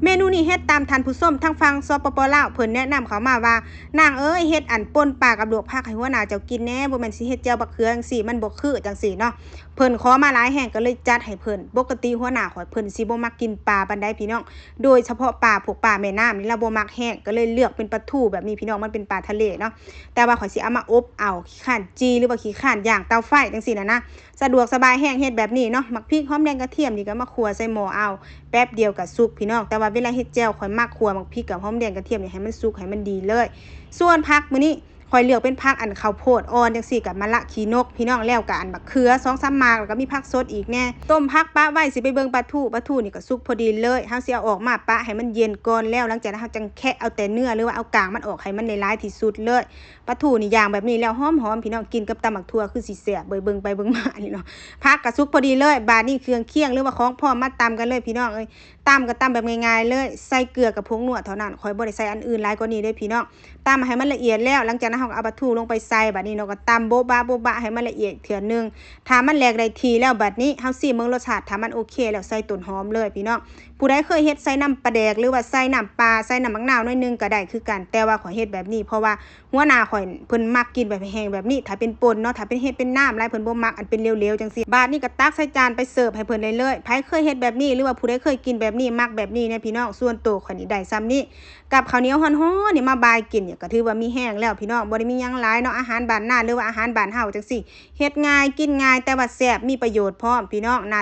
เมนูนี้เฮ็ดตามท่านผู้ชมทั้งฟังสปปลาวเพิ่นแนะนำเขามาว่านางเอ้ยเฮ็ดอันป่นปลากับลวกผักให้หัวหน้าเจ้ากินแหน่บ่แม่นสิเฮ็ดแจ่วบักเขือจังซี่มันบ่คือจังซี่เนาะเพิ่นขอมาหลายแห่งก็เลยจัดให้เพิ่นปกติหัวหน้าข่อยเพิ่นสิบ่มักกินปลาปานใดพี่น้องโดยเฉพาะปลาพวกปลาแม่น้ำนี่เราบ่มักแห้งก็เลยเลือกเป็นปลาทูแบบนี้พี่น้องมันเป็นปลาทะเลเนาะแต่ว่าข่อยสิเอามาอบเอาขี้ข้านจีหรือว่าขี้ข้านย่างเตาไฟจังซี่นะสะดวกสบายแห้งเฮ็ดแบบนี้เนาะมักพริกหอมแดงกระเทียมนี่ก็มาคั่วใส่หม้อเอาแป๊บเดียวก็สุกพี่น้องแต่ว่าเวลาเฮ็ดแจ่วข่อยมักคั่วมักพริกกับหอมแดงกระเทียมนี่ให้มันสุกให้มันดีเลยส่วนผักมื้อนี้ข่อยเลือกเป็นผักอันข้าวโพดอ่อนจังซี่กับมะละขี้นกพี่น้องแล้วก็อันบักเขือ 2-3 หมากแล้วก็มีผักสดอีกแน่ต้มผักปะไว้สิไปเบิ่งปลาทูนี่ก็สุกพอดีเลยเฮาสิเอาออกมาปะให้มันเย็นก่อนแล้วหลังจากนั้นเฮาจังแคะเอาแต่เนื้อหรือว่าเอากางมันออกให้มันหลายๆที่สุดเลยปลาทูนี่ย่างแบบนี้แล้วหอมๆพี่น้องกินกับตำบักทั่วคือสิแซ่บเบิ่งไปเบิ่งมานี่เนาะผักก็สุกพอดีเลยบาดนี้เครื่องเคียงหรือว่าของพร้อมมาตำกันเลยพี่น้องเอ้ยตำก็ตำแบบง่ายๆเลยใส่เกลือกับผงนัวเท่านั้นข่อยบ่ได้ใส่อันอื่นหลายกว่านี้เด้อพี่น้องตำให้มันละเอียดแล้วหลังจากนั้นเฮาก็เอาปลาทูลงไปใส่บัดนี้เนาะก็ตำโบ๊ะบะให้มันละเอียดเทื่อนึงถ้ามันแหลกได้ทีแล้วบัดนี้เฮาซิมเบิ่งรสชาติถ้ามันโอเคแล้วใส่ต้นหอมเลยพี่น้องผู้ใดเคยเฮ็ดใส่น้ำปลาแดกหรือว่าใส่น้ำปลาใส่น้ำมะนาวหน่อยนึงก็ได้คือกันแต่ว่าข่อยเฮ็ดแบบนี้เพราะว่าหัวหน้าข่อยเพิ่นมักกินแบบแห้งแบบนี้ถ้าเป็นป่นเนาะถ้าเป็นเฮ็ดเป็นน้ำหลายเพิ่นบ่มักอันเป็นเหลวๆจังซี่บาดนี้ก็ตักใส่จานไปเสิร์ฟให้เพิ่นเลยไผเคยเฮ็ดแบบนี้หรือว่าผู้ใดเคยกินแบบนี้มักแบบนี้เนี่ยพี่น้องส่วนตัวข่อยนี่ได้ซ้ำนี้กับข้าวเหนียวฮ้อนๆนี่มาบายกินเนี่ยก็ถือว่ามีแห้งแล้วพี่น้องบ่ได้มีหยังหลายเนาะอาหารบ้านนาหรือว่าอาหารบ้านเฮาจังซี่เฮ็ดง่ายกินง่ายแต่ว่าแซ่บมีประโยชน์พร้อมพี่น้องหน้า